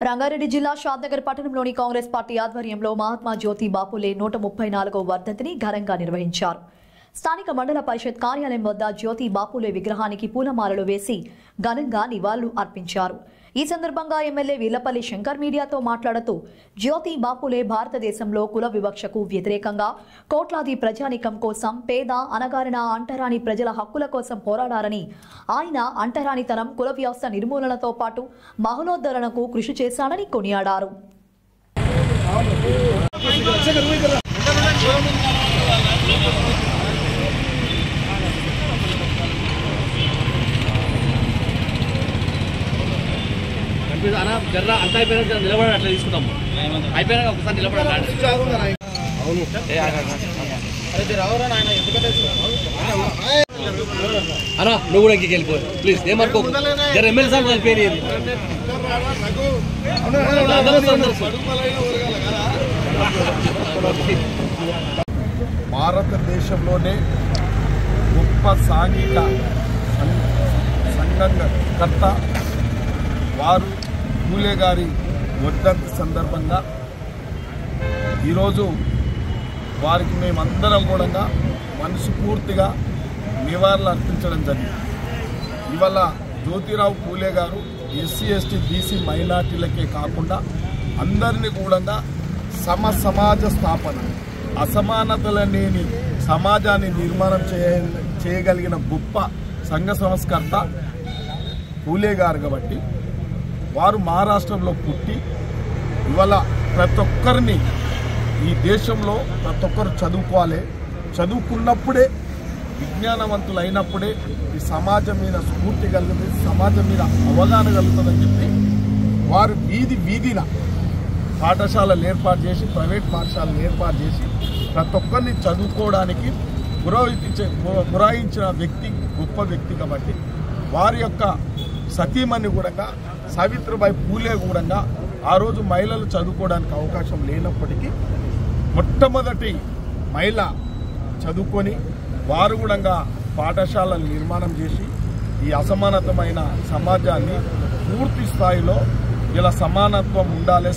రంగారెడ్డి జిల్లా షాద్నగర్ పట్టణంలోని కాంగ్రెస్ పార్టీ ఆధ్వర్యంలో మహాత్మా జ్యోతి బాపులే 134వ వర్ధంతిని ఘనంగా నిర్వహించారు. స్థానిక మండల పరిషత్ కార్యాలయం వద్ద జ్యోతి బాపులే విగ్రహానికి పూలమాలలు వేసి ఘనంగా నివాళులు అర్పించారు. ఈ సందర్భంగా ఎమ్మెల్యే వీలపల్లి శంకర్ మీడియాతో మాట్లాడుతూ జ్యోతి బాపులే భారతదేశంలో కుల వివక్షకు వ్యతిరేకంగా కోట్లాది ప్రజానీకం కోసం పేద అనగారిన అంటరాని ప్రజల హక్కుల కోసం పోరాడారని, ఆయన అంటరానితనం కుల వ్యవస్థ నిర్మూలనతో పాటు మహోన్నోద్ధరణకు కృషి చేశాడని కొనియాడారు. జర్ర అంత అయిపోయినా నిలబడి అట్లా తీసుకుంటాము. అయిపోయినా ఒకసారి నిలబడాలి. అన్నా నువ్వు కూడా ఇంటికి వెళ్ళిపో ప్లీజ్. ఏమనుకో జర ఎమ్మెల్యే సార్ కలిపేది. భారతదేశంలోనే గొప్ప సాంఘిక సంఘకర్త వారు పూలే గారి వర్ధంతి సందర్భంగా ఈరోజు వారికి మేమందరం కూడా మనస్ఫూర్తిగా నివాళులు అర్పించడం జరిగింది. ఇవాళ జ్యోతిరావు పూలే గారు ఎస్సీ ఎస్టీ బీసీ మైనార్టీలకే కాకుండా అందరినీ కూడా సమాజ స్థాపన, అసమానతల లేని సమాజాన్ని నిర్మాణం చేయగలిగిన గొప్ప సంఘ సంస్కర్త పూలే గారు కాబట్టి వారు మహారాష్ట్రలో పుట్టి ఇవాళ ప్రతి ఒక్కరిని ఈ దేశంలో ప్రతి ఒక్కరు చదువుకోవాలి, చదువుకున్నప్పుడే విజ్ఞానవంతులు అయినప్పుడే ఈ సమాజం మీద స్ఫూర్తి కలుగుతుంది, సమాజం మీద అవగాహన కలుగుతుందని చెప్పి వారు వీధిన పాఠశాలలు ఏర్పాటు చేసి, ప్రైవేట్ పాఠశాలలు ఏర్పాటు చేసి ప్రతి ఒక్కరిని చదువుకోవడానికి పురాయించిన వ్యక్తి గొప్ప వ్యక్తి కాబట్టి వారి యొక్క సతీమణి కూడా సావిత్రిబాయి పూలే కూడా ఆ రోజు మహిళలు చదువుకోవడానికి అవకాశం లేనప్పటికీ మొట్టమొదటి మహిళ చదువుకొని వారు కూడా పాఠశాలలు నిర్మాణం చేసి ఈ అసమానతమైన సమాజాన్ని పూర్తి స్థాయిలో ఇలా సమానత్వం ఉండాలి,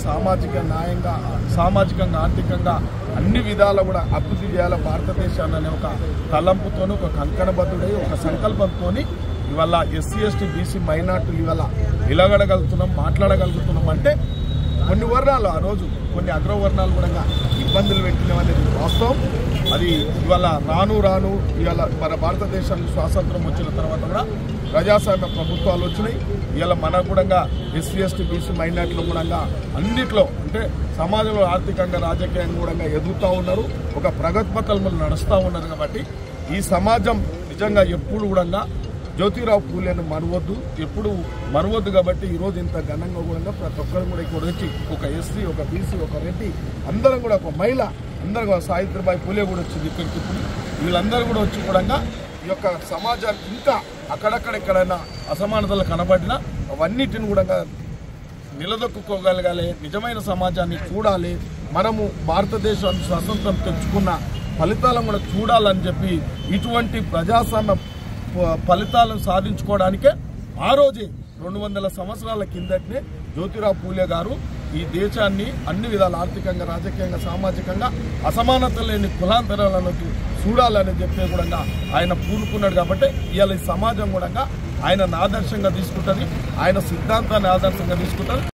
సామాజికంగా ఆర్థికంగా అన్ని విధాలు కూడా అభివృద్ధి చేయాలి భారతదేశాన్ని అనే ఒక తలంపుతోని, ఒక కంకణబద్ధుడై, ఒక సంకల్పంతో ఇవాళ ఎస్సీ ఎస్టీ బీసీ మైనార్టీలు ఇవాళ నిలగడగలుగుతున్నాం, మాట్లాడగలుగుతున్నాం అంటే కొన్ని వర్ణాలు ఆ రోజు కొన్ని అగ్రవర్ణాలు కూడా ఇబ్బందులు పెట్టినవనేది వాస్తవం. అది ఇవాళ రాను ఇవాళ మన భారతదేశానికి స్వాతంత్రం వచ్చిన తర్వాత కూడా ప్రజాస్వామ్య ప్రభుత్వాలు వచ్చినాయి. ఇవాళ మనకు కూడా ఎస్సీ ఎస్టీ బీసీ మైనార్టీలు కూడా అన్నిట్లో అంటే సమాజంలో ఆర్థికంగా రాజకీయంగా కూడా ఎదుగుతూ ఉన్నారు, ఒక ప్రగతిపథంలో నడుస్తూ ఉన్నారు. కాబట్టి ఈ సమాజం నిజంగా ఎప్పుడు కూడా జ్యోతిరావు పూలేను ఎప్పుడు మరవద్దు. కాబట్టి ఈరోజు ఇంత ఘనంగా కూడా ప్రతి ఒక్కరు కూడా ఇక్కడ వచ్చి ఒక ఎస్సీ, ఒక బీసీ, ఒక రెడ్డి అందరం కూడా, ఒక మహిళ అందరూ కూడా, సావిత్రిబాయి పూలే కూడా వచ్చింది ఇక్కడికి. వీళ్ళందరూ కూడా వచ్చి కూడా ఈ యొక్క సమాజానికి ఇంకా అక్కడెక్కడైనా అసమానతలు కనబడినా అవన్నిటిని కూడా నిలదొక్కుకోగలగాలి, నిజమైన సమాజాన్ని చూడాలి, మనము భారతదేశాన్ని స్వతంత్రం తెచ్చుకున్న ఫలితాలను కూడా చూడాలని చెప్పి ఇటువంటి ప్రజాస్వామ్య ఫలితాలను సాధించుకోవడానికే ఆ రోజే 200 సంవత్సరాల కిందటనే జ్యోతిరావు పూలే గారు ఈ దేశాన్ని అన్ని విధాలు ఆర్థికంగా, రాజకీయంగా, సామాజికంగా అసమానత లేని కులాంతరాలను చూడాలని చెప్పి కూడా ఆయన పూనుకున్నాడు. కాబట్టి ఇవాళ ఈ సమాజం కూడా ఆయనను ఆదర్శంగా తీసుకుంటుంది, ఆయన సిద్ధాంతాన్ని ఆదర్శంగా తీసుకుంటుంది.